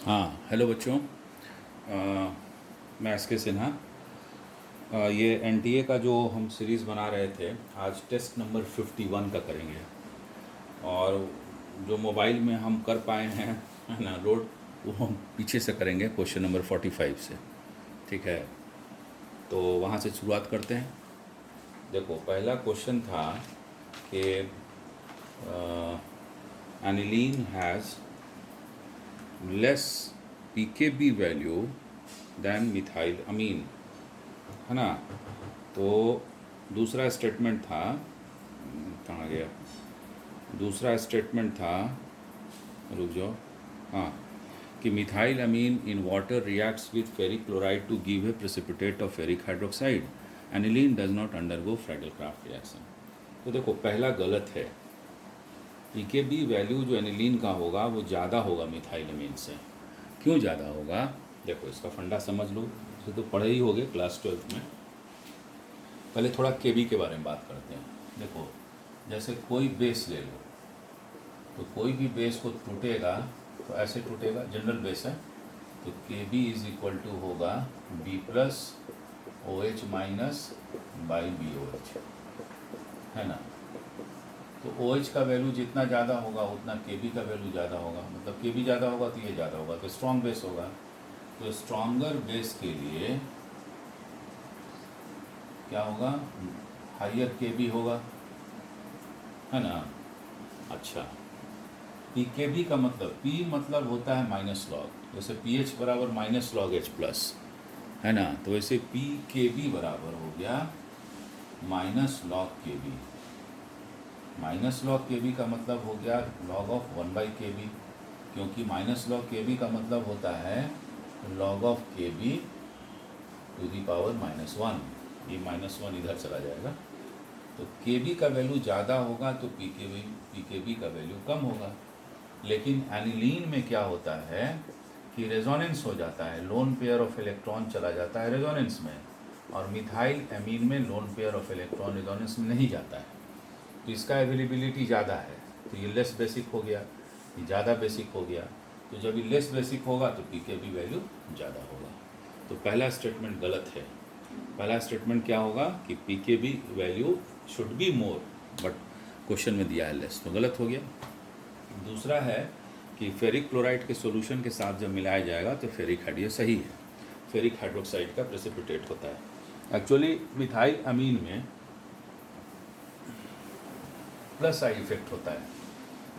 हाँ, हेलो बच्चों। मैं एस के सिन्हा। ये एनटीए का जो हम सीरीज़ बना रहे थे, आज टेस्ट नंबर 51 का करेंगे। और जो मोबाइल में हम कर पाए हैं, है ना, लोड, वो हम पीछे से करेंगे, क्वेश्चन नंबर 45 से। ठीक है, तो वहाँ से शुरुआत करते हैं। देखो, पहला क्वेश्चन था कि aniline has less pKb value than methylamine, है ना। तो दूसरा स्टेटमेंट था, कहाँ गया, दूसरा स्टेटमेंट था, रुक जाओ, हाँ, कि methyl amine in water reacts with ferric chloride to give a precipitate of ferric hydroxide. Aniline does not undergo Friedel Crafts reaction. तो देखो, पहला गलत है। पीकेबी वैल्यू जो एनिलीन का होगा वो ज़्यादा होगा मिथाइल अमीन से। क्यों ज़्यादा होगा? देखो, इसका फंडा समझ लो, इसे तो पढ़े ही होगे क्लास 12 में। पहले थोड़ा केबी के बारे में बात करते हैं। देखो, जैसे कोई बेस ले लो, तो कोई भी बेस को टूटेगा तो ऐसे टूटेगा, जनरल बेस है, तो K B is equal to होगा B plus O H minus by B O H, है ना। तो ओ एच का वैल्यू जितना ज़्यादा होगा उतना के बी का वैल्यू ज़्यादा होगा, मतलब के बी ज़्यादा होगा तो ये ज़्यादा होगा, तो स्ट्रॉन्ग बेस होगा। तो स्ट्रॉन्गर बेस के लिए क्या होगा? हाइयर के बी होगा, है ना। अच्छा, पी के बी का मतलब, पी मतलब होता है माइनस लॉग, जैसे पी एच बराबर माइनस लॉग एच प्लस, है ना। तो वैसे पी के बी बराबर हो गया माइनस लॉग के बी। माइनस लॉग के बी का मतलब हो गया लॉग ऑफ 1/kb, क्योंकि माइनस लॉग के बी का मतलब होता है लॉग ऑफ के बी टू दी पावर -1। ये -1 इधर चला जाएगा, तो के बी का वैल्यू ज़्यादा होगा तो पी के बी का वैल्यू कम होगा। लेकिन एनिलीन में क्या होता है कि रेजोनेंस हो जाता है, लोन पेयर ऑफ इलेक्ट्रॉन चला जाता है रेजोनेंस में, और मिथाइल एमीन में lone pair of electron resonance में नहीं जाता है, तो इसका अवेलेबिलिटी ज़्यादा है, तो ये लेस बेसिक हो गया, ये ज़्यादा बेसिक हो गया। तो जब ये लेस बेसिक होगा तो पी के बी वैल्यू ज़्यादा होगा। तो पहला स्टेटमेंट गलत है। पहला स्टेटमेंट क्या होगा कि P K B value should be more, but question में दिया है लेस, तो गलत हो गया। दूसरा है कि फेरिक क्लोराइड के सॉल्यूशन के साथ जब मिलाया जाएगा तो फेरिक हाइड, ये सही है, फेरिक हाइड्रोक्साइड का प्रेसिपिटेट होता है। एक्चुअली मिथाइल अमीन में प्लस आई इफेक्ट होता है,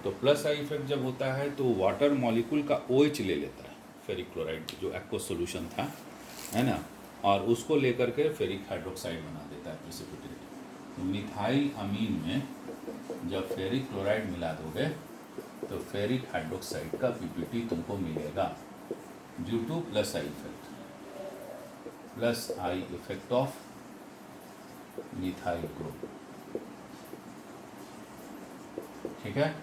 तो प्लस आई इफेक्ट जब होता है तो वाटर मॉलिक्यूल का OH ले लेता है, फेरिक क्लोराइड जो एक्वस सॉल्यूशन था, है ना, और उसको लेकर के फेरिक हाइड्रोक्साइड बना देता है प्रेसिपिटेट। तो मिथाइल अमीन में जब फेरिक क्लोराइड मिला दोगे तो फेरिक हाइड्रोक्साइड का पीपीटी तुमको मिलेगा, due two plus I effect, plus I effect of methyl group. ठीक है।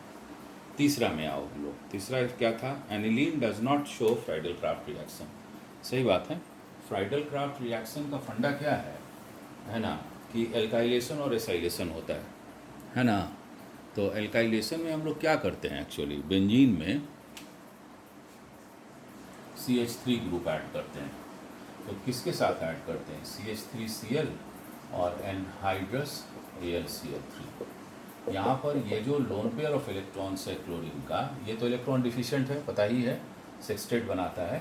तीसरा में आओ हम लोग। तीसरा क्या था? Aniline does not show Friedl Crafts reaction. सही बात है। फ्राइडल क्राफ्ट रिएक्शन का फंडा क्या है ना, कि एल्काइलेशन और एसाइलेशन होता है ना। तो एल्काइलेशन में हम लोग क्या करते हैं, एक्चुअली बेंजीन में CH3 ग्रुप ऐड करते हैं। तो किसके साथ ऐड करते हैं? CH3Cl और एनहाइड्रस AlCl3। यहाँ पर ये जो लोन पेयर ऑफ इलेक्ट्रॉन्स है क्लोरीन का, ये तो इलेक्ट्रॉन डिफिशिएंट है, पता ही है, सेक्सटेट बनाता है,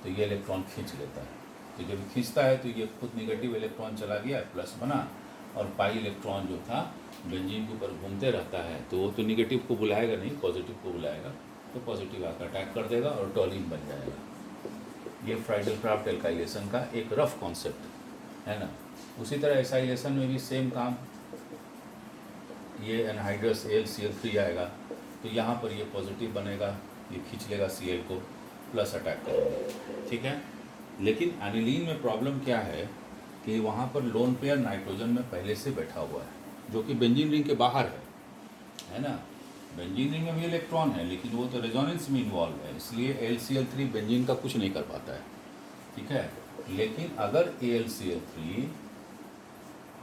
तो ये इलेक्ट्रॉन खींच लेता है। तो जब खींचता है तो ये खुद निगेटिव इलेक्ट्रॉन चला गया, प्लस बना, और पाई इलेक्ट्रॉन जो था बेंजीन के ऊपर घूमते रहता है, तो वो तो निगेटिव को बुलाएगा नहीं, पॉजिटिव को बुलाएगा, तो पॉजिटिव आकर अटैक कर देगा और टॉलिन बन जाएगा। ये फ्राइडल क्राफ्ट एल्काइलेशन का एक रफ कॉन्सेप्ट है ना। उसी तरह एसाइलेशन में भी सेम काम, ये एनहाइड्रस AlCl3 आएगा, तो यहाँ पर ये पॉजिटिव बनेगा, ये खींच लेगा Cl को, प्लस अटैक करेगा। ठीक है। लेकिन एनिलीन में प्रॉब्लम क्या है कि वहाँ पर लोन पेयर नाइट्रोजन में पहले से बैठा हुआ है, जो कि बेंजीन रिंग के बाहर है ना। बेंजीन रिंग में भी इलेक्ट्रॉन है, लेकिन वो तो रेजोनेंस में इन्वॉल्व है, इसलिए AlCl3 बेंजीन का कुछ नहीं कर पाता है। ठीक है। लेकिन अगर AlCl3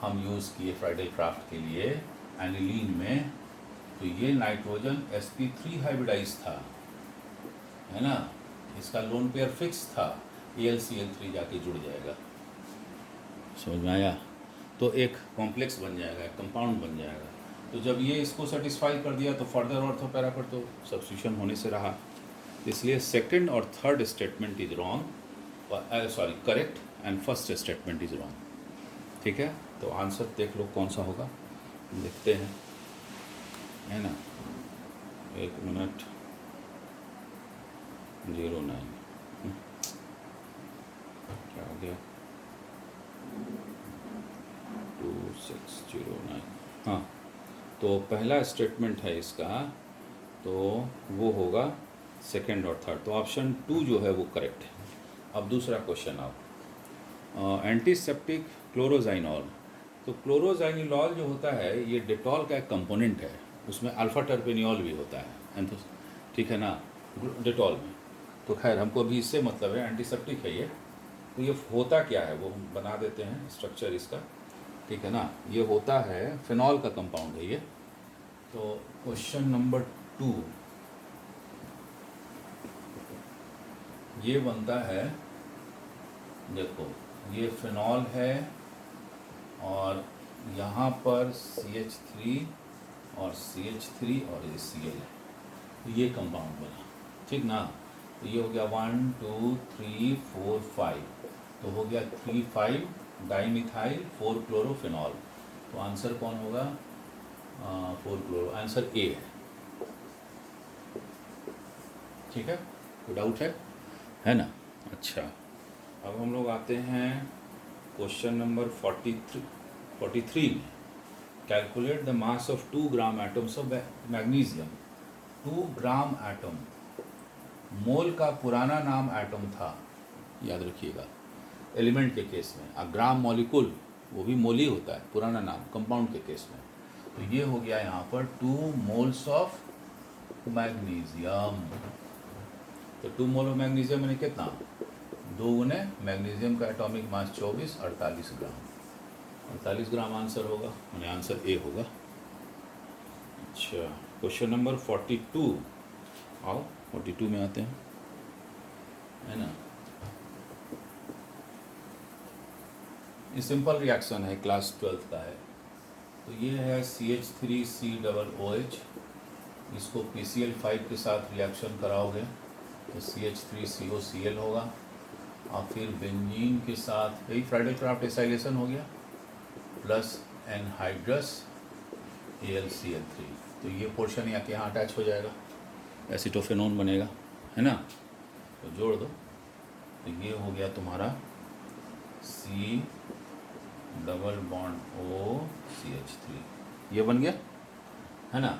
हम यूज़ किए फ्राइडल क्राफ्ट के लिए एनिलीन में, तो ये नाइट्रोजन sp3 हाइब्रिडाइज था, है ना, इसका लोन पेयर फिक्स था, AlCl3 जाके जुड़ जाएगा। समझ में आया? तो एक कॉम्प्लेक्स बन जाएगा, एक कंपाउंड बन जाएगा। तो जब ये इसको सेटिस्फाई कर दिया तो फर्दर ऑर्थो पैरा पर तो सब्स्टिट्यूशन होने से रहा। इसलिए सेकंड और third statement is wrong, sorry correct, and first statement is wrong. ठीक है, तो आंसर देख लो कौन सा होगा, देखते हैं, है ना। 1 मिनट 09 क्या हो गया, 2609। हाँ, तो पहला स्टेटमेंट है इसका, तो वो होगा सेकंड और थर्ड, तो ऑप्शन 2 जो है वो करेक्ट है। अब दूसरा क्वेश्चन आप, एंटीसेप्टिक क्लोरोजाइनॉल। तो क्लोरोजाइनिलॉल जो होता है ये डेटॉल का एक कंपोनेंट है, उसमें अल्फा टर्पेनियोल भी होता है तो ठीक है ना डेटॉल में। तो खैर हमको अभी इससे मतलब है, एंटीसेप्टिक है ये। तो ये होता क्या है वो हम बना देते हैं स्ट्रक्चर इसका, ठीक है ना। ये होता है फिनॉल का कंपाउंड है ये। तो क्वेश्चन नंबर 2 ये बनता है, देखो ये फिनॉल है और यहाँ पर CH3 और CH3 और ये Cl है, तो ये कंपाउंड बना, ठीक ना। तो ये हो गया 1 2 3 4 5, तो हो गया 3,5 डाईमिथाइल 4 क्लोरोफिनॉल। तो आंसर कौन होगा, 4 क्लोरो, आंसर ए है। ठीक है, कोई डाउट है ना। अच्छा, अब हम लोग आते हैं क्वेश्चन नंबर 43 में। Calculate the mass of 2 gram atoms of magnesium. 2 gram atom, mole का पुराना नाम एटम था, याद रखिएगा एलिमेंट के केस में। अब ग्राम मॉलिक्यूल वो भी मोल ही होता है, पुराना नाम कंपाउंड के केस में। तो ये हो गया यहाँ पर 2 मोल्स ऑफ मैग्नीशियम। तो 2 मोल ऑफ मैग्नीशियम मैंने कितना, 2 गुने मैग्नीशियम का एटॉमिक मास 24, 48 ग्राम। 48 ग्राम आंसर होगा, मैंने आंसर ए होगा। अच्छा, क्वेश्चन नंबर 42, आओ 42 में आते हैं, है ना। ये सिंपल रिएक्शन है, क्लास 12 का है। तो ये है CH3COOH, इसको PCl5 के साथ रिएक्शन कराओगे तो CH3COCl होगा, और फिर बेंजीन के साथ यही फ्राइडल क्राफ्ट एसाइलेशन हो गया, प्लस एनहाइड्रस AlCl3। तो ये पोर्शन यहाँ के यहाँ अटैच हो जाएगा, एसिटोफेनोन बनेगा, है ना। तो जोड़ दो, तो ये हो गया तुम्हारा C डबल बॉन्ड OCH3, ये बन गया, है ना।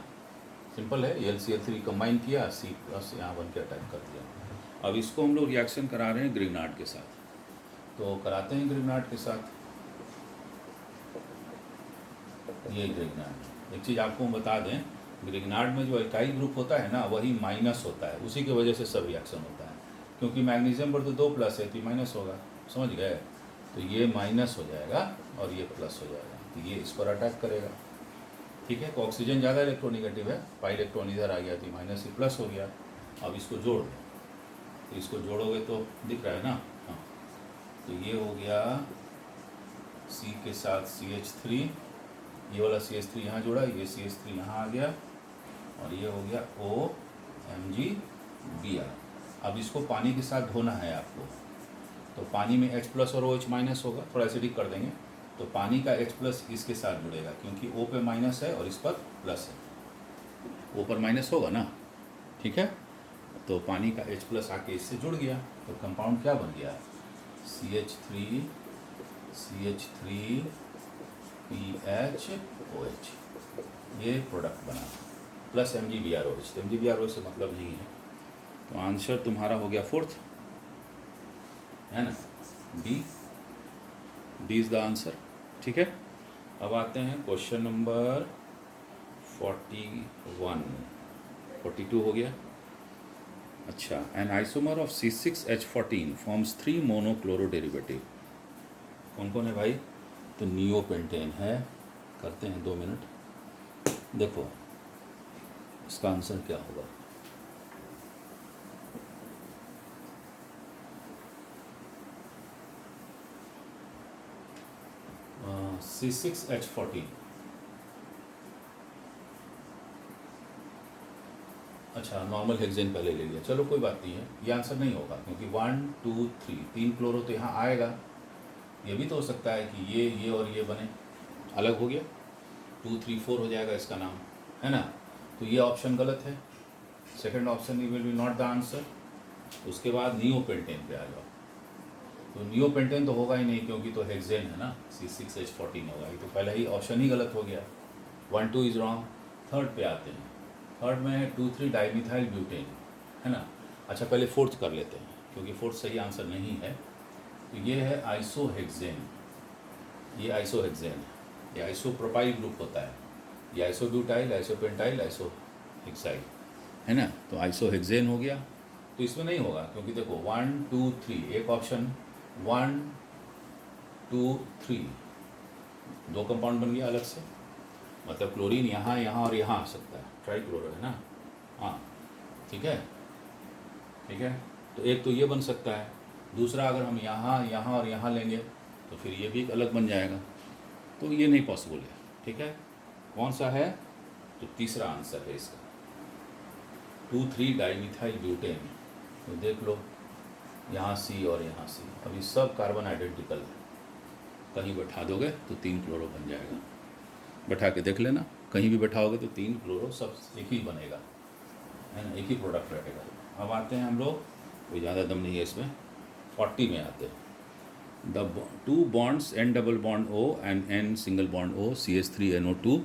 सिंपल है, AlCl3 कंबाइन किया, C प्लस यहाँ बन के अटैच कर दिया। अब इसको हम लोग रिएक्शन करा रहे हैं ग्रिग्नार्ड के साथ, तो कराते हैं ग्रिग्नार्ड के साथ। ये ग्रिग्नार्ड, एक चीज़ आपको हम बता दें, ग्रिग्नार्ड में जो एल्काइल ग्रुप होता है ना वही माइनस होता है, उसी की वजह से सब रिएक्शन होता है। क्योंकि मैग्नीशियम पर तो 2 प्लस है तो माइनस होगा, समझ गए। तो ये माइनस हो जाएगा और ये प्लस हो जाएगा, तो ये इस पर अटैक करेगा, ठीक है। तो ऑक्सीजन ज़्यादा इलेक्ट्रोनिगेटिव है, पाई इलेक्ट्रॉन इधर आ गया तो माइनस ही प्लस हो गया। अब इसको जोड़ दो, तो इसको जोड़ोगे तो दिख रहा है ना, हाँ। तो ये हो गया C के साथ CH3, ये वाला CH3 यहाँ जोड़ा, ये CH3 यहाँ आ गया, और ये हो गया OMgBr। अब इसको पानी के साथ धोना है आपको, तो पानी में H प्लस और OH माइनस होगा, थोड़ा एसिडिक कर देंगे, तो पानी का H प्लस इसके साथ जुड़ेगा, क्योंकि O पे माइनस है और इस पर प्लस है, O पर माइनस होगा ना, ठीक है। तो पानी का H प्लस आके इससे जुड़ गया, तो कंपाउंड क्या बन गया, CH3 PHOH, ये प्रोडक्ट बना, प्लस MgBrOH। तो MgBrOH से मतलब नहीं है, तो आंसर तुम्हारा हो गया 4th, है ना, डी इज़ द आंसर, ठीक है। अब आते हैं क्वेश्चन नंबर 41, 42 हो गया। अच्छा, an isomer of C6H14 forms 3 monochloro derivative. कौन कौन है भाई, तो नियोपेंटेन है। करते हैं 2 मिनट, देखो इसका आंसर क्या होगा। C6H14। अच्छा, नॉर्मल हेक्सेन पहले ले लिया, चलो कोई बात नहीं है, ये आंसर नहीं होगा क्योंकि 1 2 3 3 क्लोरो तो यहाँ आएगा। ये भी तो हो सकता है कि ये और ये बने, अलग हो गया, 2 3 4 हो जाएगा इसका नाम, है ना। तो ये ऑप्शन गलत है, second option will be not the answer. उसके बाद नियोपेंटेन पे आ जाओ, तो नियोपेंटेन तो होगा ही नहीं क्योंकि तो हेक्सेन है ना, C6H14 होगा, ये तो पहला ही ऑप्शन ही गलत हो गया। 1 2 इज रॉन्ग। थर्ड पे आते हैं, थर्ड में है 2 3 डाइमिथाइल ब्यूटेन, है ना। अच्छा, पहले फोर्थ कर लेते हैं क्योंकि फोर्थ सही आंसर नहीं है। तो ये है आइसोहेक्सेन, ये आइसोहेक्सेन है, ये आइसोप्रोपाइल ग्रुप होता है, ये आइसोब्यूटाइल, आइसोपेंटाइल, आइसोहेक्साइल, है ना। तो आइसोहेक्सेन हो गया। तो इसमें नहीं होगा क्योंकि देखो 1 2 3, एक ऑप्शन 1 2 3 दो कंपाउंड बन गया अलग से, मतलब क्लोरीन यहाँ यहाँ और यहाँ आ सकता है, ट्राइक्लोरो है ना। हाँ ठीक है, ठीक है। तो एक तो ये बन सकता है, दूसरा अगर हम यहाँ यहाँ और यहाँ लेंगे तो फिर ये भी एक अलग बन जाएगा, तो ये नहीं पॉसिबल है, ठीक है। कौन सा है, तो तीसरा आंसर है इसका, 2 3 डाइमिथाइल ब्यूटेन। तो देख लो यहाँ C और यहाँ C, अभी सब कार्बन आइडेंटिकल है, कहीं बैठा दोगे तो 3 क्लोरो बन जाएगा, बैठा के देख लेना, कहीं भी बैठाओगे तो 3 क्लोरो सब एक ही बनेगा, है ना, एक ही प्रोडक्ट रहेगा। अब आते हैं हम लोग, कोई ज़्यादा दम नहीं है इसमें, 40 में आते हैं। The 2 bonds N double bond O and N single bond O CH3NO2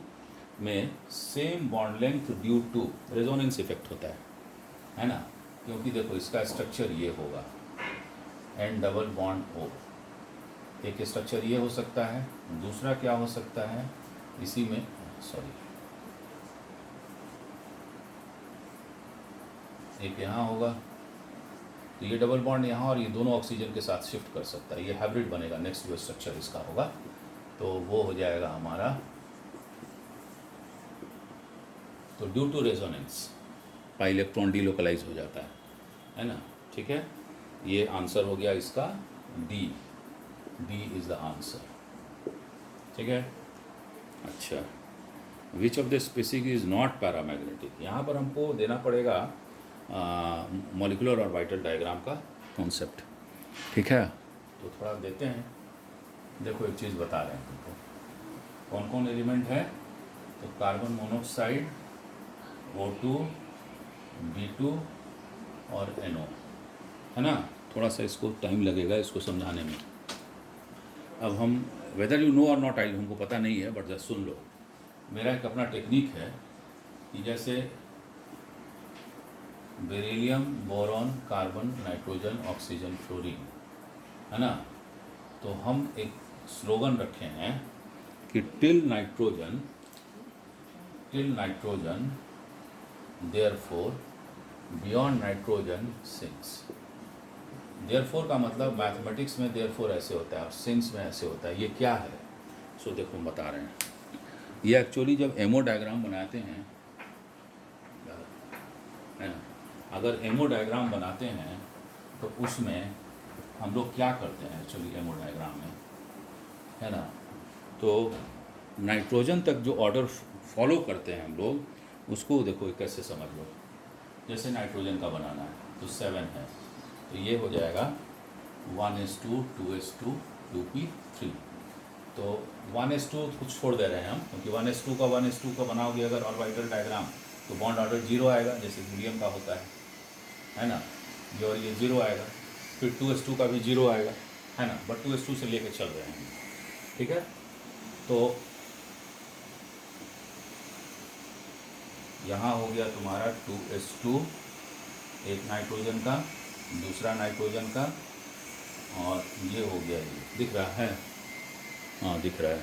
में same bond length due to resonance effect होता है ना, क्योंकि देखो इसका स्ट्रक्चर ये होगा N डबल बॉन्ड O, एक स्ट्रक्चर ये हो सकता है, दूसरा क्या हो सकता है इसी में, सॉरी, एक यहाँ होगा, तो ये डबल बॉन्ड यहाँ और ये दोनों ऑक्सीजन के साथ शिफ्ट कर सकता है, ये हाइब्रिड बनेगा, नेक्स्ट जो स्ट्रक्चर इसका होगा तो वो हो जाएगा हमारा, तो due to resonance pi electron delocalise हो जाता है ना, ठीक है। ये आंसर हो गया इसका D, D is the answer, ठीक है। अच्छा, which of the species is not paramagnetic, यहाँ पर हमको देना पड़ेगा मॉलिक्यूलर और वाइटल डायग्राम का कॉन्सेप्ट, ठीक है। तो थोड़ा देते हैं, देखो एक चीज़ बता रहे हैं तुमको, कौन कौन एलिमेंट है, तो कार्बन मोनोऑक्साइड, O2, B2 और NO, है ना। थोड़ा सा इसको टाइम लगेगा इसको समझाने में। अब हम वेदर यू नो और नॉट, आई हमको पता नहीं है, बट जस्ट सुन लो, मेरा एक अपना टेक्निक है कि जैसे beryllium, boron, carbon, nitrogen, oxygen, fluorine, है ना, तो हम एक स्लोगन रखे हैं कि till nitrogen therefore beyond nitrogen sinks. Therefore का मतलब मैथमेटिक्स में देयरफॉर ऐसे होता है और सिंक्स में ऐसे होता है, ये क्या है, सो देखो हम बता रहे हैं। ये एक्चुअली जब एमओ डायग्राम बनाते हैं, है ना, अगर एमओ डायग्राम बनाते हैं तो उसमें हम लोग क्या करते हैं एक्चुअली एमओ डायग्राम में, है ना, तो नाइट्रोजन तक जो ऑर्डर फॉलो करते हैं हम लोग, उसको देखो कैसे समझ लो। जैसे नाइट्रोजन का बनाना है तो 7 है, तो ये हो जाएगा 1s2 2s2 2p3, तो 1s2 कुछ छोड़ दे रहे हैं हम, क्योंकि 1s2 का बनाओगे अगर ऑर्बिटल डायग्राम तो बॉन्ड ऑर्डर 0 आएगा, जैसे हीलियम का होता है ना, ये और ये 0 आएगा, फिर 2s2 का भी 0 आएगा, है ना, बट 2s2 से लेके चल रहे हैं, ठीक है। तो यहाँ हो गया तुम्हारा 2s2, एक नाइट्रोजन का, दूसरा नाइट्रोजन का, और ये हो गया, ये दिख रहा है, हाँ दिख रहा है,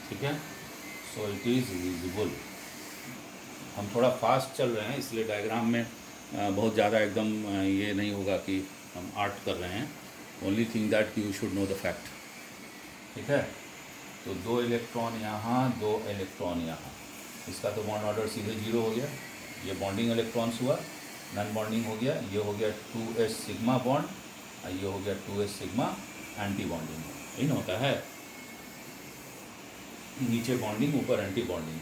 ठीक है। So it is visible. हम थोड़ा फास्ट चल रहे हैं इसलिए डायग्राम में बहुत ज़्यादा एकदम ये नहीं होगा कि हम आर्ट कर रहे हैं, only thing that you should know the fact, ठीक है। तो 2 इलेक्ट्रॉन यहाँ, 2 इलेक्ट्रॉन यहाँ, इसका तो बॉन्ड ऑर्डर सीधे 0 हो गया, ये बॉन्डिंग इलेक्ट्रॉन्स हुआ, नॉन बॉन्डिंग हो गया, ये हो गया 2s सिग्मा बॉन्ड, और ये हो गया 2s सिग्मा एंटी बॉन्डिंग, यही ना होता है। नीचे बॉन्डिंग, ऊपर एंटी बॉन्डिंग,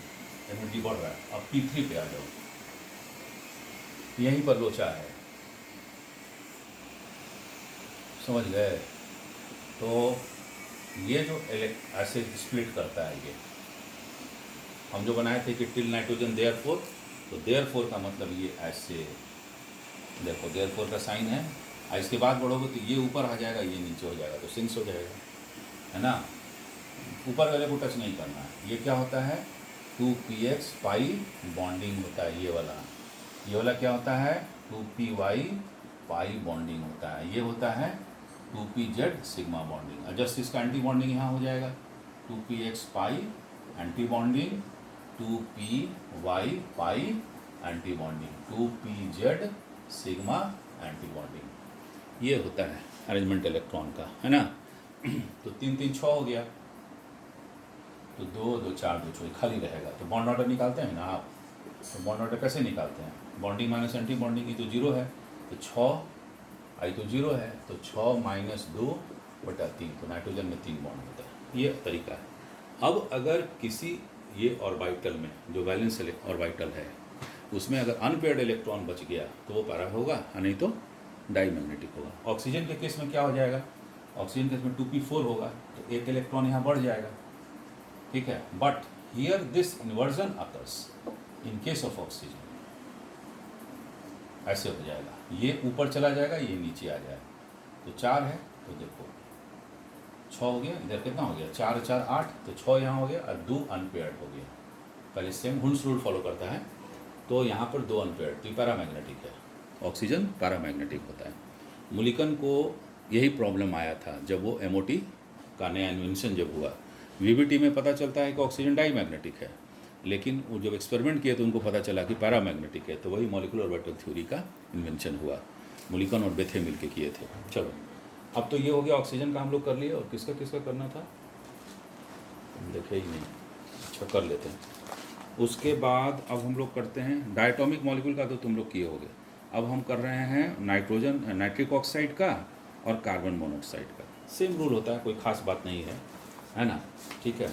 एनर्जी बढ़ रहा है। अब P3 पे आ जाओ, यहीं पर लोचा है, समझ गए? तो ये जो ऐसे स्प्लिट करता है, ये हम जो बनाए थे कि टिल नाइट्रोजन देयरफॉर, तो देयरफॉर का मतलब ये ऐसे, देखो देयरफॉर का साइन है, और इसके बाद बढ़ोगे तो ये ऊपर आ जाएगा, ये नीचे हो जाएगा, तो सिंक्स हो जाएगा, है ना? ऊपर वाले को टच नहीं करना है। ये क्या होता है? 2px पाई बॉन्डिंग होता है, ये वाला क्या होता है? 2py पाई बॉन्डिंग होता है। ये होता है 2pz सिग्मा बॉन्डिंग। और जस्ट इसका एंटी बॉन्डिंग यहाँ हो जाएगा, 2px pi anti bonding, 2py pi anti bonding, 2pz sigma anti bonding. ये होता है अरेंजमेंट इलेक्ट्रॉन का, है ना? तो 3 3 6 हो गया, तो 2 2 4 2 6 खाली रहेगा। तो बॉन्ड ऑर्डर निकालते हैं ना आप, तो बॉन्ड ऑर्डर कैसे निकालते हैं? बॉन्डिंग माइनस एंटी बॉन्डिंग, ये तो 0 है, तो 6 आई तो 0 है, तो 6 माइनस 2/3, तो नाइट्रोजन में 3 बॉन्ड होता है। ये तरीका है। अब अगर किसी ये ऑर्बिटल में जो वैलेंस ऑर्बिटल है, उसमें अगर अनपेयर्ड इलेक्ट्रॉन बच गया तो वो पैरा होगा, नहीं तो डाईमैग्नेटिक होगा। ऑक्सीजन के केस में क्या हो जाएगा? ऑक्सीजन के केस में 2p4 होगा, तो एक इलेक्ट्रॉन यहाँ बढ़ जाएगा, ठीक है? But here this inversion occurs in case of oxygen, ऐसे हो जाएगा, ये ऊपर चला जाएगा, ये नीचे आ जाएगा। तो 4 है, तो देखो 6 हो गया, इधर कितना हो गया? 4 4 8, तो 6 यहाँ हो गया और 2 अनपेयर्ड हो गया। पहले सेम हुंस रूल फॉलो करता है, तो यहाँ पर 2 अनपेयर्ड, तो पैरामैग्नेटिक है। ऑक्सीजन पैरामैग्नेटिक होता है। मुलिकन को यही प्रॉब्लम आया था जब वो MOT का नया इन्वेंशन जब हुआ। VBT में पता चलता है कि ऑक्सीजन डाईमैग्नेटिक है, लेकिन वो जब एक्सपेरिमेंट किए तो उनको पता चला कि पैरामैग्नेटिक है, तो वही मॉलिक्यूलर ऑर्बिटल थ्योरी का इन्वेंशन हुआ। मुलिकन और बेथे मिल के किए थे। चलो, अब तो ये हो गया ऑक्सीजन का हम लोग कर लिए, और किसका किसका करना था देखे ही नहीं। अच्छा, कर लेते हैं। उसके बाद अब हम लोग करते हैं डायटोमिक मॉलिक्यूल का, तो तुम लोग किए होगे। अब हम कर रहे हैं नाइट्रिक ऑक्साइड का और कार्बन मोनोऑक्साइड का। सेम रूल होता है, कोई खास बात नहीं है ना? ठीक है।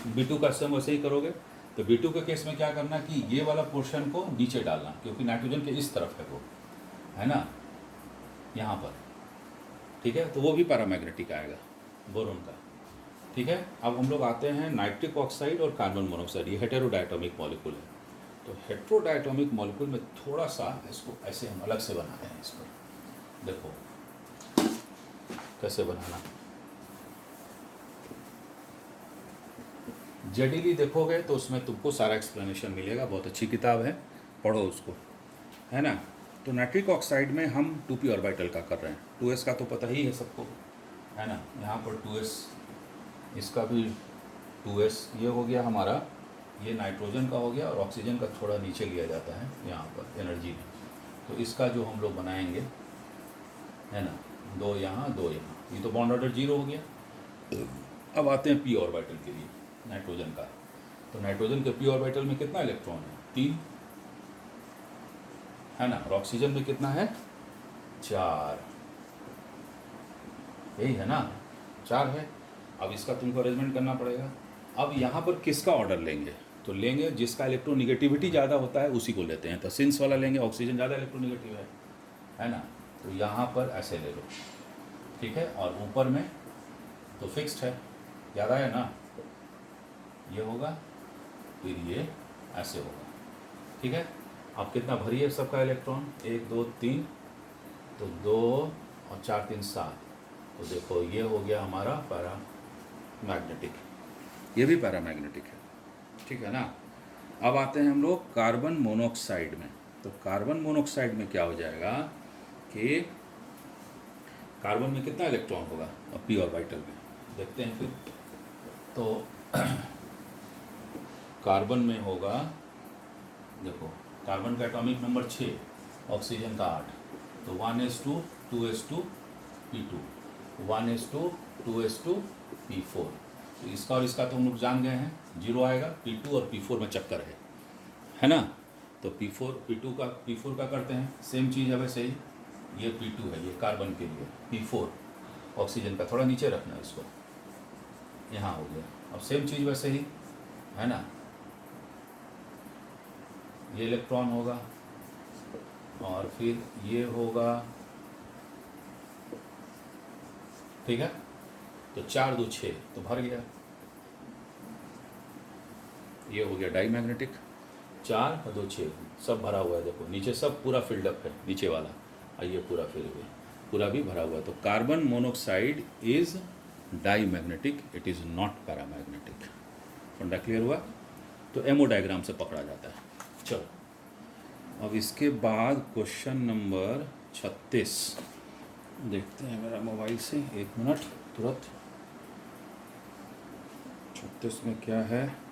B2 का सेम वैसे ही करोगे। तो B2 के केस में क्या करना कि ये वाला पोर्शन को नीचे डालना, क्योंकि नाइट्रोजन के इस तरफ है वो, है ना, यहाँ पर, ठीक है? तो वो भी पैरामैग्नेटिक आएगा, बोरोन का, ठीक है। अब हम लोग आते हैं नाइट्रिक ऑक्साइड और कार्बन मोनोऑक्साइड, ये हेटेरोडायटोमिक मॉलिक्यूल है। तो हेटेरोडायटोमिक मॉलिक्यूल में थोड़ा सा इसको ऐसे हम अलग से बना रहे हैं। इसको देखो कैसे बनाना। जेडीली देखोगे तो उसमें तुमको सारा एक्सप्लेनेशन मिलेगा, बहुत अच्छी किताब है, पढ़ो उसको, है ना। तो नाइट्रिक ऑक्साइड में हम 2p ऑर्बिटल का कर रहे हैं। 2s का तो पता ही है सबको, है ना। यहाँ पर 2s, इसका भी 2s, ये हो गया हमारा, ये नाइट्रोजन का हो गया, और ऑक्सीजन का थोड़ा नीचे लिया जाता है यहाँ पर एनर्जी में। तो इसका जो हम लोग बनाएंगे, है ना, 2 यहाँ 2 यहाँ, ये तो बॉन्ड ऑर्डर 0 हो गया। अब आते हैं p ऑर्बिटल के लिए नाइट्रोजन का। तो नाइट्रोजन के p ऑर्बिटल में कितना इलेक्ट्रॉन है? 3, है ना। और ऑक्सीजन में कितना है? 4, यही है ना, 4 है। अब इसका तुमको अरेंजमेंट करना पड़ेगा। अब यहाँ पर किसका ऑर्डर लेंगे? तो लेंगे जिसका इलेक्ट्रोनिगेटिविटी ज़्यादा होता है उसी को लेते हैं। तो सिंस वाला लेंगे, ऑक्सीजन ज़्यादा इलेक्ट्रोनिगेटिव है ना। तो यहाँ पर ऐसे ले लो, ठीक है। और ऊपर में तो फिक्स्ड है, याद आया ना, ये होगा, फिर ये ऐसे होगा, ठीक है। अब कितना भरी है सबका इलेक्ट्रॉन? 1 2 3, तो 2 और 4 3 7। तो देखो ये हो गया हमारा पैरामैग्नेटिक, ये भी पैरामैग्नेटिक है, ठीक है ना। अब आते हैं हम लोग कार्बन मोनोऑक्साइड में। तो कार्बन मोनोऑक्साइड में क्या हो जाएगा कि कार्बन में कितना इलेक्ट्रॉन होगा अब p ऑर्बिटल में, देखते हैं फिर। तो कार्बन में होगा, देखो कार्बन का एटॉमिक नंबर 6, ऑक्सीजन का 8, तो 1s2 2s2 p2, 1s2 2s2 p4। तो इसका और इसका तो हम लोग जान गए हैं, 0 आएगा। p2 और p4 में चक्कर है ना। तो p4 का करते हैं, सेम चीज़ है वैसे ही। ये p2 है, ये कार्बन के लिए, p4 ऑक्सीजन का थोड़ा नीचे रखना है इसको, यहाँ हो गया, अब सेम चीज़ वैसे ही है ना, ये इलेक्ट्रॉन होगा और फिर ये होगा, ठीक है। तो 4 2 6 तो भर गया, ये हो गया डाई मैग्नेटिक। 4 और 2 6 सब भरा हुआ है, देखो नीचे सब पूरा फिल्डअप है, नीचे वाला और ये पूरा फिल हुआ, पूरा भी भरा हुआ है। तो carbon monoxide is diamagnetic, it is not paramagnetic. फंडा क्लियर हुआ? तो एमओ डायग्राम से पकड़ा जाता है। चलो अब इसके बाद क्वेश्चन नंबर 36 देखते हैं मेरा मोबाइल से, 1 मिनट तुरंत। 36 में क्या है?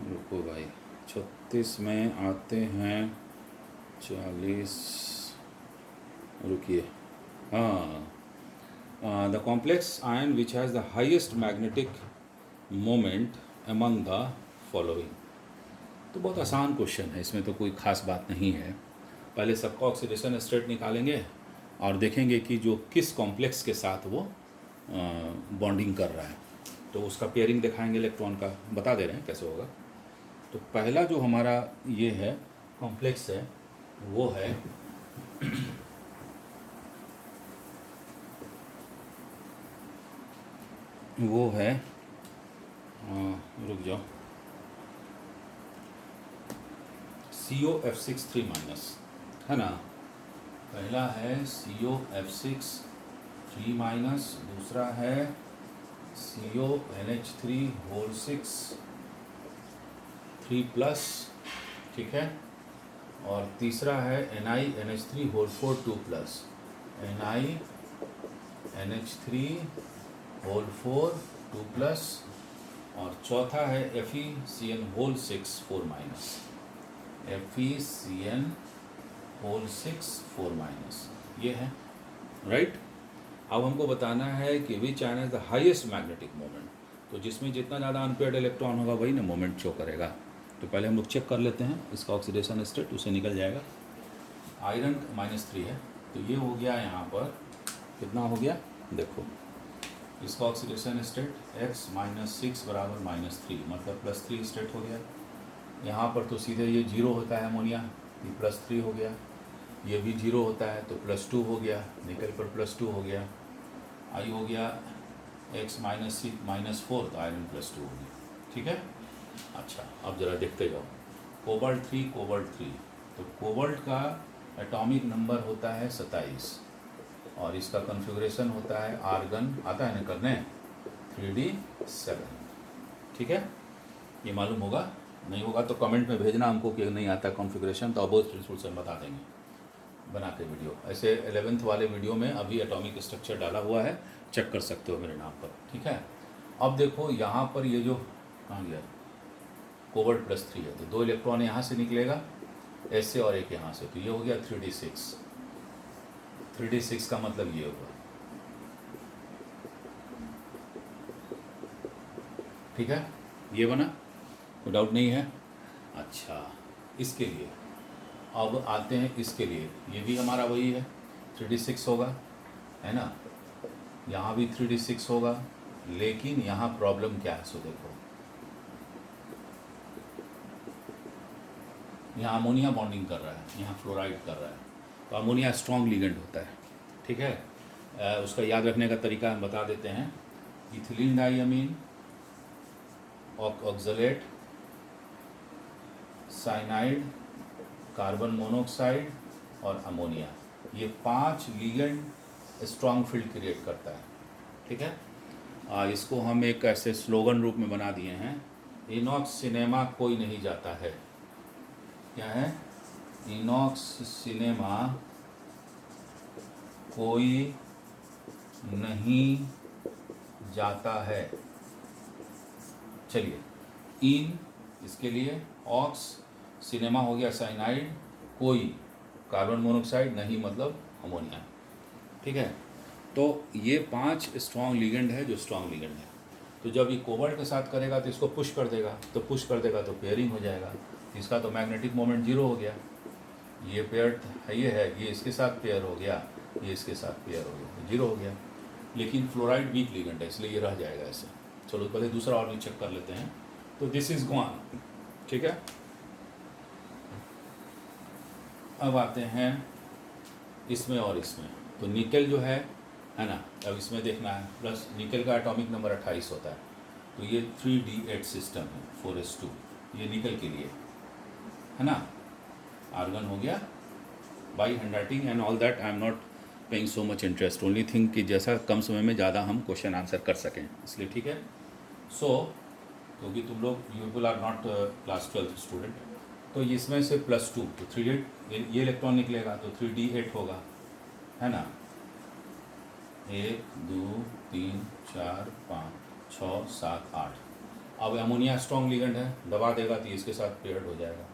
रुको भाई, 36 में आते हैं 40, रुकिए, हाँ, the complex ion which has the highest magnetic moment among the following. तो बहुत आसान क्वेश्चन है, इसमें तो कोई ख़ास बात नहीं है। पहले सबका ऑक्सीडेशन स्टेट निकालेंगे और देखेंगे कि जो किस कॉम्प्लेक्स के साथ वो बॉन्डिंग कर रहा है, तो उसका पेयरिंग दिखाएंगे इलेक्ट्रॉन का, बता दे रहे हैं कैसे होगा। तो पहला जो हमारा ये है कॉम्प्लेक्स है वो है रुक जाओ, COF6 3 माइनस, है ना। पहला है COF6 3 माइनस, दूसरा है CONH3 होल 6 3 प्लस, ठीक है, और तीसरा है NiNH3 whole 4 2 plus, NiNH3 whole 4 2 plus, और चौथा है FeCN whole 6 4 minus, FeCN whole 6 4 minus, ये है राइट। अब हमको बताना है कि which ion has the highest magnetic moment, तो जिसमें जितना ज़्यादा अनपेयर्ड इलेक्ट्रॉन होगा वही ना मोमेंट शो करेगा। तो पहले हम लोग चेक कर लेते हैं इसका ऑक्सीडेशन स्टेट, उसे निकल जाएगा। आयरन -3 है, तो ये हो गया यहाँ पर कितना हो गया, देखो इसका ऑक्सीडेशन स्टेट X -6 बराबर -3, मतलब +3 स्टेट हो गया। यहाँ पर तो सीधे ये 0 होता है अमोनिया, ये +3 हो गया, ये भी 0 होता है तो +2 हो गया, निकल पर +2 हो गया, आई हो गया X -4 तो आयरन +2 हो गया, ठीक है। अच्छा अब ज़रा देखते जाओ, कोबाल्ट 3, तो कोबाल्ट का एटॉमिक नंबर होता है 27 और इसका कॉन्फ़िगरेशन होता है आर्गन, आता है ना करने 3d7, ठीक है। ये मालूम होगा, नहीं होगा तो कमेंट में भेजना हमको कि नहीं आता कॉन्फ़िगरेशन, तो अबोध प्रिंसिपल से हम बता देंगे बना के वीडियो। ऐसे 11th वाले वीडियो में अभी एटॉमिक स्ट्रक्चर डाला हुआ है, चेक कर सकते हो मेरे नाम पर, ठीक है। अब देखो यहाँ पर ये जो कहाँ गया, कोबाल्ट +3 है, तो 2 इलेक्ट्रॉन यहाँ से निकलेगा S से और एक यहाँ से, तो ये हो गया 3d6। 3d6 का मतलब ये हुआ, ठीक है, ये बना, कोई डाउट नहीं है। अच्छा इसके लिए अब आते हैं, इसके लिए ये भी हमारा वही है 3d6 होगा, है ना, यहाँ भी 3d6 होगा, लेकिन यहाँ प्रॉब्लम क्या है, सो देखो यहाँ अमोनिया बॉन्डिंग कर रहा है, यहाँ फ्लोराइड कर रहा है, तो अमोनिया स्ट्रॉन्ग लिगेंड होता है, ठीक है। उसका याद रखने का तरीका हम बता देते हैं, ethylene diamine, oxalate, cyanide, carbon monoxide और अमोनिया, ये 5 लिगेंड स्ट्रॉन्ग फील्ड क्रिएट करता है, ठीक है। इसको हम एक ऐसे स्लोगन रूप में बना दिए हैं, इनॉक्स सिनेमा कोई नहीं जाता है। क्या है? इनॉक्स सिनेमा कोई नहीं जाता है। चलिए, इन इसके लिए, ऑक्स सिनेमा हो गया साइनाइड, कोई कार्बन मोनोक्साइड, नहीं मतलब अमोनिया, ठीक है। तो ये 5 स्ट्रॉन्ग लिगेंड है जो स्ट्रॉन्ग लिगेंड है। तो जब ये कोबाल्ट के साथ करेगा तो इसको पुश कर देगा, तो पुश कर देगा तो पेयरिंग हो जाएगा, इसका तो मैग्नेटिक मोमेंट 0 हो गया। ये पेयर है, ये इसके साथ पेयर हो गया, ये इसके साथ पेयर हो गया, 0 हो गया। लेकिन फ्लोराइड वीक लिगेंड है, इसलिए ये रह जाएगा ऐसे। चलो पहले दूसरा और भी चेक कर लेते हैं। तो दिस इज गॉन, ठीक है। अब आते हैं इसमें और इसमें। तो निकल जो है ना, अब इसमें देखना है प्लस निकल का एटॉमिक नंबर 28 होता है, तो ये 3d8 सिस्टम है 4s2, ये निकल के लिए है ना। आर्गन हो गया by handwriting and all that, I am not paying so much interest, only thing कि जैसा कम समय में ज़्यादा हम क्वेश्चन आंसर कर सकें, इसलिए ठीक है। सो क्योंकि तुम लोग you people are not class 12 student, तो इसमें से +2 तो 3d8 ये इलेक्ट्रॉन निकलेगा तो 3d8 होगा, है ना। 1 2 3 4 5 6 7 8। अब अमोनिया स्ट्रॉन्ग लिगेंड है, दबा देगा तो इसके साथ पेयर्ड हो जाएगा,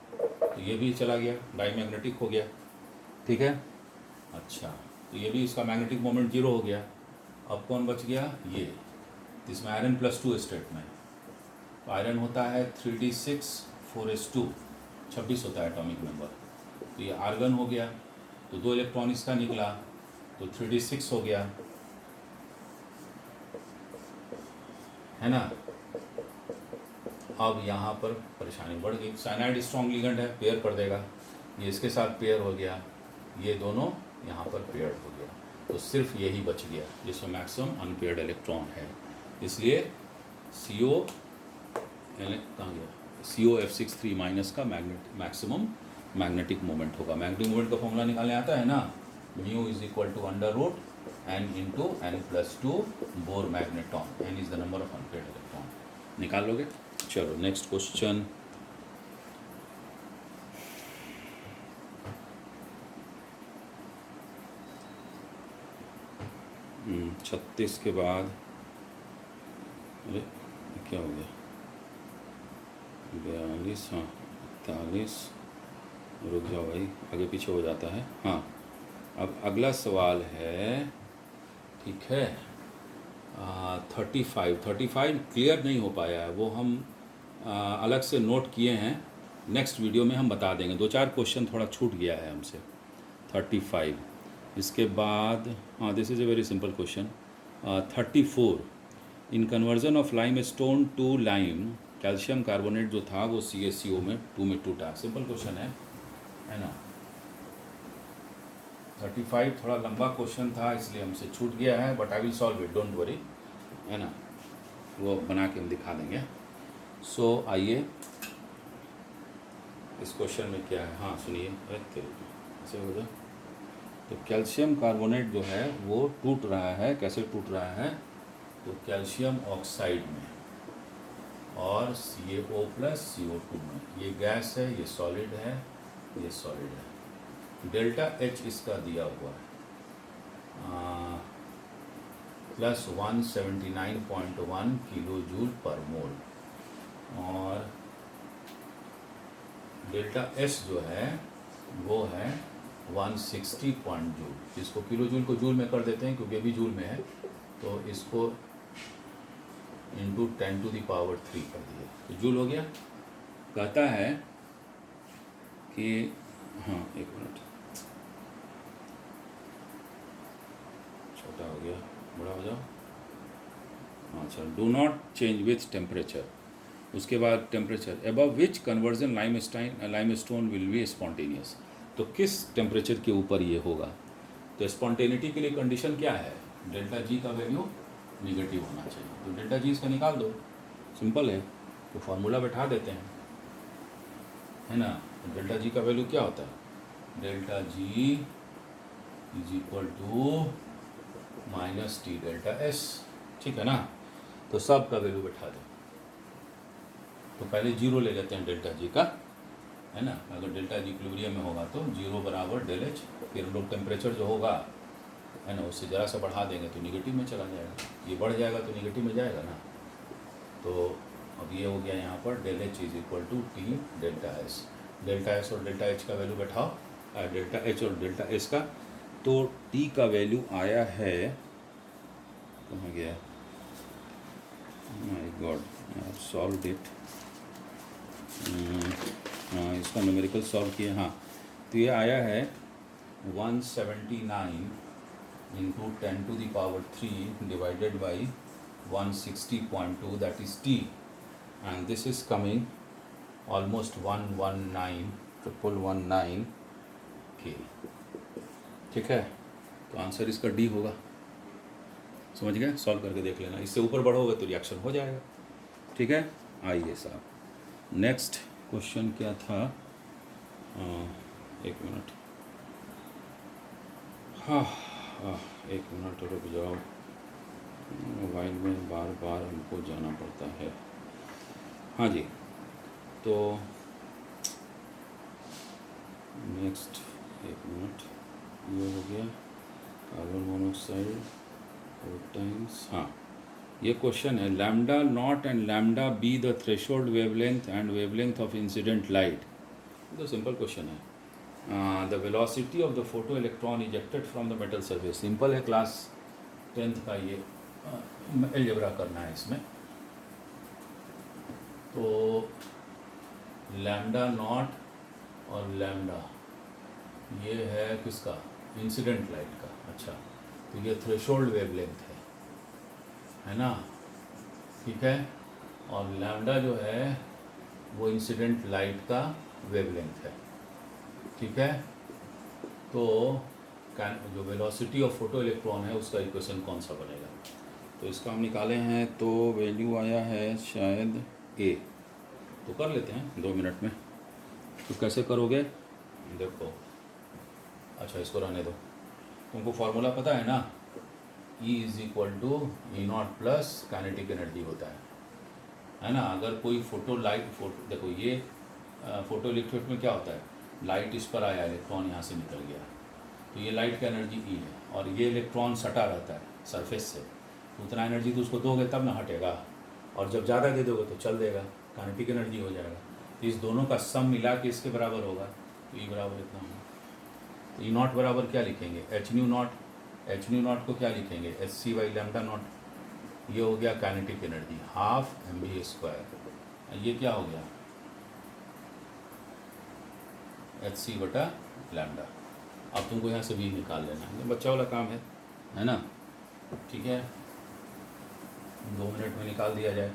तो ये भी चला गया, डाईमैग्नेटिक हो गया, ठीक है। अच्छा, तो ये भी इसका मैग्नेटिक मोमेंट 0 हो गया। अब कौन बच गया, ये, तो इसमें आयरन +2 स्टेट में, तो आयरन होता है 3d6 4s2, 26 होता है एटॉमिक नंबर। तो ये आर्गन हो गया, तो 2 इलेक्ट्रॉन इसका निकला, तो 3d6 हो गया, है ना। अब यहाँ पर परेशानी बढ़ गई, साइनाइड स्ट्रॉन्ग लिगेंड है, पेयर कर देगा, ये इसके साथ पेयर हो गया, ये दोनों यहाँ पर पेयर हो गया, तो सिर्फ यही बच गया जिसमें मैक्सिमम अनपेयर्ड इलेक्ट्रॉन है, इसलिए CO कहाँ गया, COF63 माइनस का मैक्सिमम मैग्नेटिक मोमेंट होगा। मैग्नेटिक मोमेंट का फॉर्मूला निकालने आता है ना, μ = n/n+2 bore magneton, n is the number of unpaired electron, निकाल लोगे। चलो नेक्स्ट क्वेश्चन। छत्तीस के बाद, अरे क्या हो गया, 42, हाँ 41, रुक जाओ भाई, आगे पीछे हो जाता है। हाँ, अब अगला सवाल है, ठीक है, 35 क्लियर नहीं हो पाया है, वो हम अलग से नोट किए हैं, नेक्स्ट वीडियो में हम बता देंगे, 2-4 क्वेश्चन थोड़ा छूट गया है हमसे। 35, इसके बाद हाँ this is a very simple question. 34, in conversion of limestone to lime, calcium carbonate जो था वो CaCO में 2 में टूटा। सिंपल क्वेश्चन है ना। 35 थोड़ा लंबा क्वेश्चन था, इसलिए हमसे छूट गया है, but I will solve it, don't worry, है ना, वो बना के हम दिखा देंगे। सो आइए इस क्वेश्चन में क्या है, हाँ सुनिए, ऐसे हो जाए। तो कैल्शियम कार्बोनेट जो है वो टूट रहा है, कैसे टूट रहा है, तो कैल्शियम ऑक्साइड में और CaO+CO2 में, ये गैस है, ये सॉलिड है, ये सॉलिड है। ΔH इसका दिया हुआ है +179.1 kJ/mol, और ΔS जो है वो है 160 जूल। इसको किलो जूल को जूल में कर देते हैं क्योंकि अभी जूल में है, तो इसको × 10⁻³ कर दिए, तो जूल हो गया। कहता है कि हाँ एक मिनट, छोटा हो गया, बड़ा हो जाओ, अच्छा, do not change with temperature, उसके बाद temperature above which conversion limestone will be spontaneous, तो किस टेम्परेचर के ऊपर ये होगा। तो स्पॉन्टेनिटी के लिए कंडीशन क्या है, ΔG का वैल्यू निगेटिव होना चाहिए, तो ΔG इसका निकाल दो, सिंपल है, तो फार्मूला बैठा देते हैं, है ना। तो ΔG का वैल्यू क्या होता है, ΔG = -T ΔS, ठीक है ना। तो सब का वैल्यू बैठा दो, तो पहले 0 ले लेते हैं ΔG का, है ना। अगर ΔG इक्विलिब्रियम में होगा तो 0 = ΔH, फिर हम लोग टेम्परेचर जो होगा, है ना, उससे ज़रा सा बढ़ा देंगे तो निगेटिव में चला जाएगा, ये बढ़ जाएगा तो निगेटिव में जाएगा ना। तो अब ये हो गया यहाँ पर ΔH = T ΔS, ΔS और ΔH का वैल्यू बैठाओ, ΔH और ΔS का, तो T का वैल्यू आया है, कहाँ गया, my God, I have solved it, हाँ इसका न्यूमेरिकल सॉल्व किया, हाँ, तो ये आया है 179 into 10 to the power 3 divided by 160.2, that is T, and this is coming almost 119,119 K। ठीक है, तो आंसर इसका डी होगा। समझ गए? सॉल्व करके देख लेना, इससे ऊपर बढ़ोगे तो रिएक्शन हो जाएगा। ठीक है, आइए साहब, नेक्स्ट क्वेश्चन क्या था? एक मिनट, हाँ एक मिनट रुक जाओ, मोबाइल में बार बार हमको जाना पड़ता है। हाँ जी, तो नेक्स्ट एक मिनट, ये हो गया कार्बन मोनोऑक्साइड 4 टाइम्स। हाँ, ये क्वेश्चन है, lambda naught and lambda be the threshold wavelength and wavelength of incident light. तो सिंपल क्वेश्चन है। The velocity of the photo electron ejected from the metal surface. Simple है, class 10th का ये algebra करना है इसमें। तो लैम्डा नॉट और लैम्डा ये है किसका? इंसिडेंट लाइट का। अच्छा, तो ये थ्रेशोल्ड वेवलेंथ है ना? ठीक है, और लैम्डा जो है वो इंसिडेंट लाइट का वेवलेंथ है। ठीक है, तो जो वेलोसिटी ऑफ फोटो इलेक्ट्रॉन है उसका इक्वेशन कौन सा बनेगा? तो इसका हम निकाले हैं, तो वैल्यू आया है शायद ए। तो कर लेते हैं 2 मिनट में। तो कैसे करोगे? देखो, अच्छा इसको रहने दो, तुमको फार्मूला पता है ना, E is equal to E naught plus kinetic energy होता है ना? अगर कोई फोटो देखो ये फोटो इलेक्ट्रिक में क्या होता है, लाइट इस पर आया, इलेक्ट्रॉन यहाँ से निकल गया, तो ये लाइट का एनर्जी E है, और ये इलेक्ट्रॉन सटा रहता है सरफेस से, तो उतना एनर्जी तो उसको दोगे तब ना हटेगा, और जब ज़्यादा दे दोगे तो चल देगा, काइनेटिक एनर्जी हो जाएगा। तो इस दोनों का सम मिला के इसके बराबर होगा, तो E बराबर इतना होगा। तो E नॉट बराबर क्या लिखेंगे? एच न्यू नॉट को क्या लिखेंगे? H C by lambda naught. ये हो गया काइनेटिक एनर्जी, हाफ mv²। ये क्या हो गया? एच सी बटा लैम्डा। अब तुमको यहाँ से भी निकाल लेना है, बच्चा वाला काम है ना? ठीक है, 2 मिनट में निकाल दिया जाए।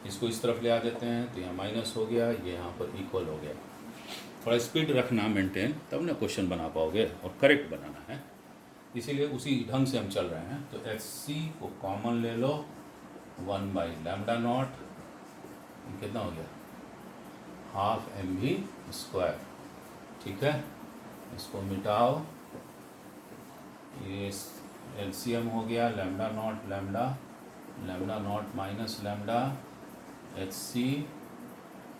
इसको इस तरफ ले आ देते हैं, तो यहाँ माइनस हो गया, ये यहाँ पर इक्वल हो गया। थोड़ा स्पीड रखना मेंटेन, तब ना क्वेश्चन बना पाओगे, और करेक्ट बनाना है, इसीलिए उसी ढंग से हम चल रहे हैं। तो एच सी को कॉमन ले लो, 1 बाई लैम्डा नॉट, कितना हो गया? Half mv²। ठीक है, इसको मिटाओ, ये एलसीएम हो गया, lambda naught minus lambda, H C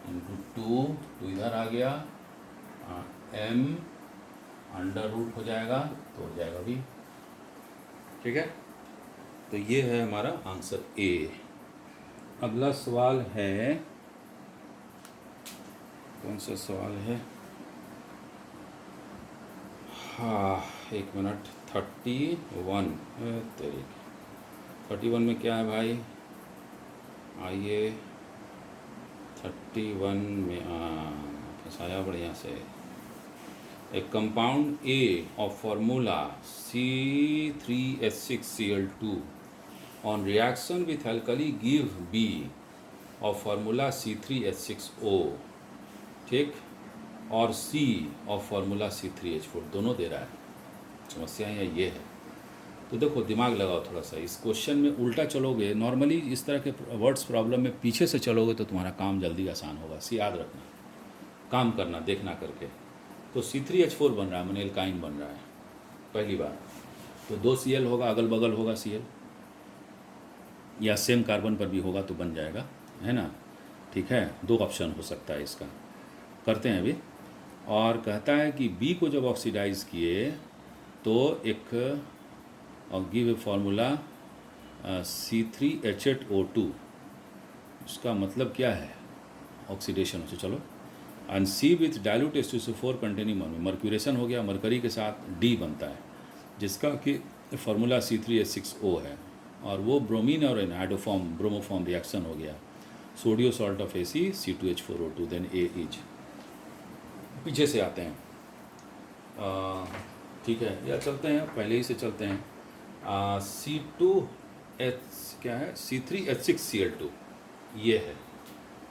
into 2 इधर आ गया, m अंडर रूट हो जाएगा, तो हो जाएगा भी। ठीक है, तो ये है हमारा आंसर ए। अगला सवाल है, कौन सा सवाल है? हाँ एक मिनट, 31 31 में क्या है भाई? आइए 31 में फंसाया बढ़िया से। A compound A of formula C3H6Cl2 on reaction with alkali give B of formula C3H6O, ठीक, और C of formula C3H4, दोनों दे रहा है। समस्या यहाँ ये है, तो देखो दिमाग लगाओ थोड़ा सा, इस क्वेश्चन में उल्टा चलोगे। नॉर्मली इस तरह के वर्ड्स प्रॉब्लम में पीछे से चलोगे तो तुम्हारा काम जल्दी आसान होगा। याद रखना, काम करना देखना करके। तो C3H4 बन रहा है, मैंने एल्काइन बन रहा है पहली बार, तो 2 Cl होगा, अगल बगल होगा Cl, या सेम कार्बन पर भी होगा तो बन जाएगा, है ना? ठीक है, 2 ऑप्शन हो सकता है इसका, करते हैं अभी। और कहता है कि B को जब ऑक्सीडाइज किए तो एक और गिव ए फार्मूला C3H8O2, उसका मतलब क्या है? ऑक्सीडेशन हो, चलो। And C with dilute H2SO4 containing mercuration हो गया, मरकरी के साथ D बनता है, जिसका कि फार्मूला C3H6O है, और वो ब्रोमीन और एनाइडोफॉर्म ब्रोमोफॉर्म रिएक्शन हो गया, sodium salt of AC C2H4O2, then A is. पीछे से आते हैं, ठीक है, या चलते हैं पहले ही से चलते हैं। C2H क्या है, C3H6Cl2 ये है।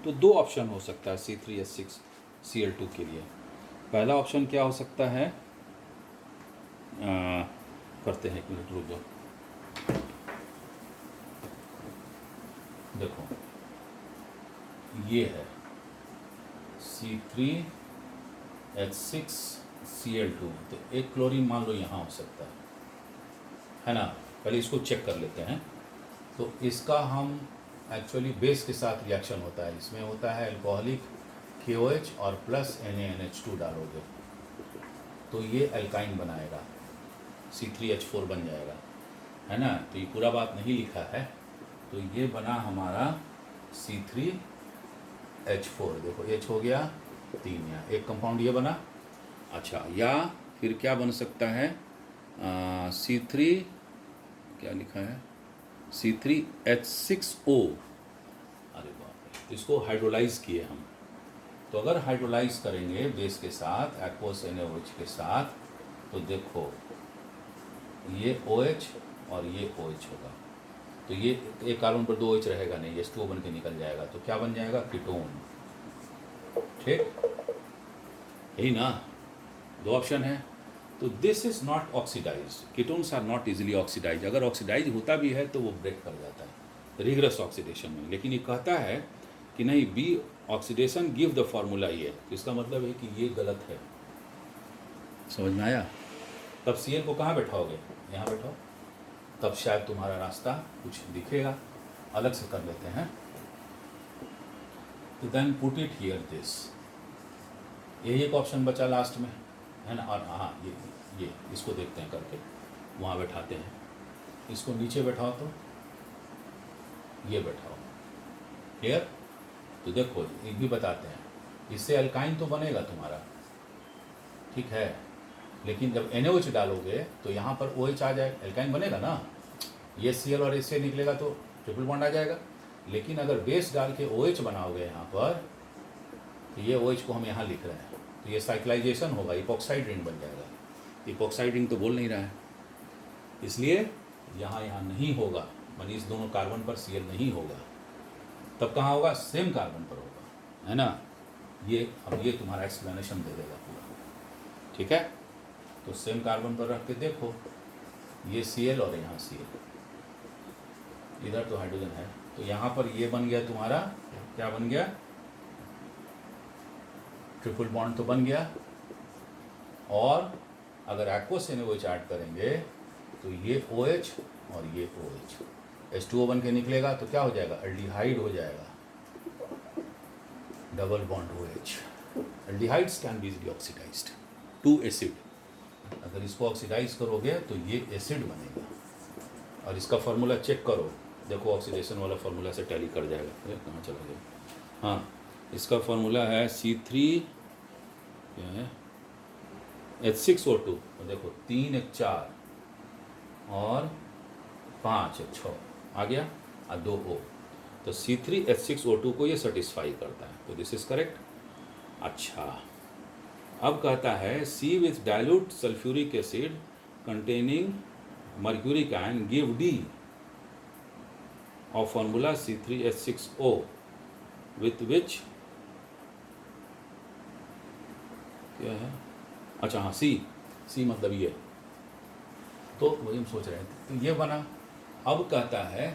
तो दो ऑप्शन हो सकता है C3H6Cl2 के लिए। पहला ऑप्शन क्या हो सकता है, करते हैं, एक मिनट रुक जाओ। देखो ये है C3H6Cl2, तो एक क्लोरीन मान लो यहाँ हो सकता है ना। पहले इसको चेक कर लेते हैं। तो इसका हम एक्चुअली बेस के साथ रिएक्शन होता है, इसमें होता है अल्कोहलिक KOH और प्लस NaNH2 डालोगे तो ये अल्काइन बनाएगा, C3H4 बन जाएगा, है ना। तो ये पूरा बात नहीं लिखा है, तो ये बना हमारा C3H4। देखो H हो गया 3, यहाँ एक कंपाउंड ये बना। अच्छा, या फिर क्या बन सकता है, C3 क्या लिखा है, C3H6O। अरे बाप रे, तो इसको हाइड्रोलाइज किए हम। तो अगर हाइड्रोलाइज करेंगे बेस के साथ, एक्वस NaOH के साथ, तो देखो ये OH और ये OH होगा। तो ये एक कार्बन पर 2 OH रहेगा नहीं, ये H2O बन के निकल जाएगा। तो क्या बन जाएगा, कीटोन। ठीक, यही ना, दो ऑप्शन है। तो this is not oxidised, ketones are not easily oxidise. अगर ऑक्सीडाइज होता भी है तो वो ब्रेक कर जाता है रिग्रेस ऑक्सीडेशन में। लेकिन ये कहता है कि नहीं, B oxidation give the formula ये, तो इसका मतलब है कि ये गलत है। समझ में आया। तब Cl को कहाँ बैठाओगे, यहाँ बैठाओ, तब शायद तुम्हारा रास्ता कुछ दिखेगा। अलग से कर लेते हैं। तो then put it here this, यही एक ऑप्शन बचा लास्ट में, है ना। और हाँ, ये इसको देखते हैं करके, वहाँ बैठाते हैं। इसको नीचे बैठाओ, तो ये बैठाओ, क्लियर। तो देखो ये भी बताते हैं, इससे अल्काइन तो बनेगा तुम्हारा, ठीक है। लेकिन जब NaOH डालोगे तो यहाँ पर OH आ जाए, अल्काइन बनेगा ना। ये Cl और इससे निकलेगा तो ट्रिपल बॉन्ड आ जाएगा। लेकिन अगर बेस डाल के OH बनाओगे यहाँ पर, तो ये OH को हम यहाँ लिख रहे हैं, तो ये साइक्लाइजेशन होगा, इपॉक्साइड रिंग बन जाएगा। इपॉक्साइड रिंग तो बोल नहीं रहा है, इसलिए यहाँ नहीं होगा, मानी इस दोनों कार्बन पर Cl नहीं होगा। तब कहाँ होगा, सेम कार्बन पर होगा, है ना। ये अब ये तुम्हारा एक्सप्लेनेशन दे देगा पूरा, ठीक है। तो सेम कार्बन पर रख के देखो, ये Cl और यहाँ Cl, इधर तो हाइड्रोजन है, तो यहाँ पर ये बन गया तुम्हारा, क्या बन गया, ट्रिपल बॉन्ड तो बन गया। और अगर एक्वस NaOH ऐड करेंगे तो ये OH और ये OH, H2O बन के निकलेगा, तो क्या हो जाएगा, एल्डिहाइड हो जाएगा, double bond OH। Aldehydes can be easily oxidised to acid. अगर इसको ऑक्सीडाइज करोगे तो ये एसिड बनेगा। और इसका फार्मूला चेक करो, देखो ऑक्सीडेशन वाला फार्मूला से टैली कर जाएगा। अरे कहाँ चला गया, हाँ, इसका फार्मूला है C3 क्या है, H6O2। तो देखो 3 1 4 और 5 1 6 आ गया, और 2 O, तो C3H6O2 को ये सेटिस्फाई करता है, तो दिस इज करेक्ट। अच्छा, अब कहता है C with dilute sulfuric acid containing mercuric ion give D of formula C3H6O with which क्या है, अच्छा हाँ, C मतलब ये, तो वही हम सोच रहे थे, तो ये बना। अब कहता है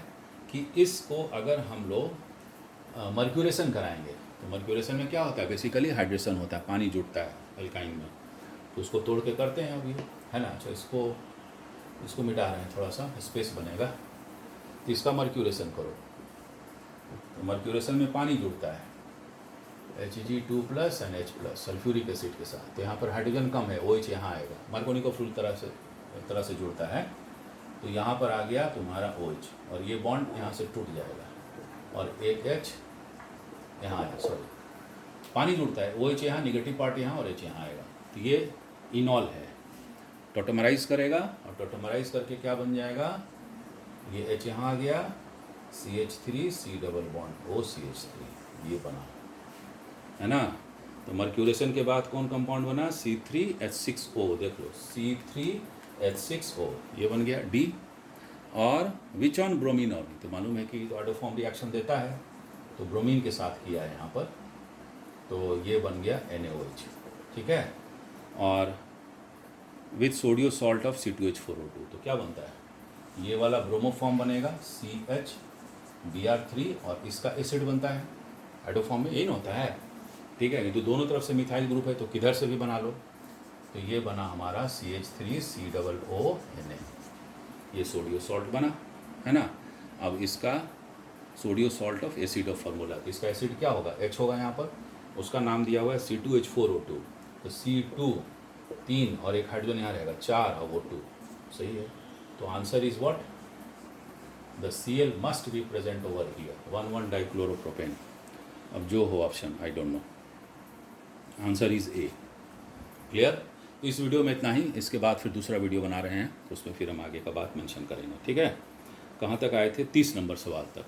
कि इसको अगर हम लोग मर्क्यूरेशन कराएंगे, तो मर्क्यूरेशन में क्या होता है, बेसिकली हाइड्रेशन होता है, पानी जुड़ता है अल्काइन में, तो उसको तोड़ के करते हैं अभी, है ना। अच्छा, इसको मिटा रहे हैं, थोड़ा सा स्पेस बनेगा, तो इसका मर्क्यूरेशन करो। तो मर्क्यूरेशन में पानी जुड़ता है, Hg2+ NH+ सल्फ्यूरिक एसिड के साथ, तो यहाँ पर हाइड्रोजन कम है, OH यहाँ आएगा, मार्कोनिको फ्लूइड तरह से जुड़ता है, तो यहाँ पर आ गया तुम्हारा OH, और ये बॉन्ड यहाँ से टूट जाएगा, और एक H यहाँ आएगा, सॉरी पानी जुड़ता है, OH यहाँ, निगेटिव पार्ट यहाँ, और H यहाँ आएगा, तो ये इनॉल है। टोटोमराइज करेगा, और टोटोमराइज करके क्या बन जाएगा, ये H यहाँ आ गया, CH3 C double bond OCH3, ये बना, है ना। तो मर्क्यूरेशन के बाद कौन कंपाउंड बना, C3H6O, देख लो C3H6O, ये बन गया D, और विच ऑन ब्रोमीन ऑन, तो मालूम है कि एडोफॉर्म रिएक्शन देता है, तो ब्रोमीन के साथ किया है यहाँ पर, तो ये बन गया NaOH, ठीक है। और विथ सोडियो सॉल्ट ऑफ C2H4O2, तो क्या बनता है, ये वाला ब्रोमोफॉर्म बनेगा CH Br3 और इसका एसिड बनता है, एडोफॉर्म में यही ना होता है, ठीक है। तो दोनों तरफ से मिथाइल ग्रुप है तो किधर से भी बना लो, तो ये बना हमारा CH3COONA, ये सोडियो सॉल्ट बना, है ना। अब इसका sodium salt of acid of formula, तो इसका एसिड क्या होगा, H होगा यहाँ पर, उसका नाम दिया हुआ है C2H4O2, तो C2 3 और एक हाइड्रोजन यहाँ रहेगा 4 और O2, सही है। तो answer is what, the Cl must be present over here, 1,1 डाइक्लोरोप्रोपेन। अब जो हो option, I don't know, answer is a. Clear. इस वीडियो में इतना ही, इसके बाद फिर दूसरा वीडियो बना रहे हैं, तो उसमें फिर हम आगे का बात मेंशन करेंगे, ठीक है। कहाँ तक आए थे, 30 नंबर सवाल तक,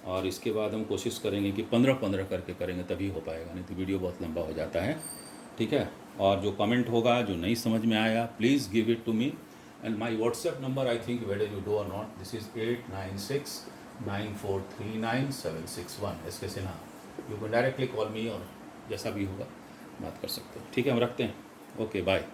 और इसके बाद हम कोशिश करेंगे कि 15-15 करके करेंगे, तभी हो पाएगा, नहीं तो वीडियो बहुत लंबा हो जाता है, ठीक है। और जो कमेंट होगा, जो नहीं समझ में आया, please give it to me, and my WhatsApp number, I think whether you do or not, this is 8969439761, इसके Sinha. You can directly call me, और जैसा भी होगा बात कर सकते हो, ठीक है। हम रखते हैं, ओके बाय।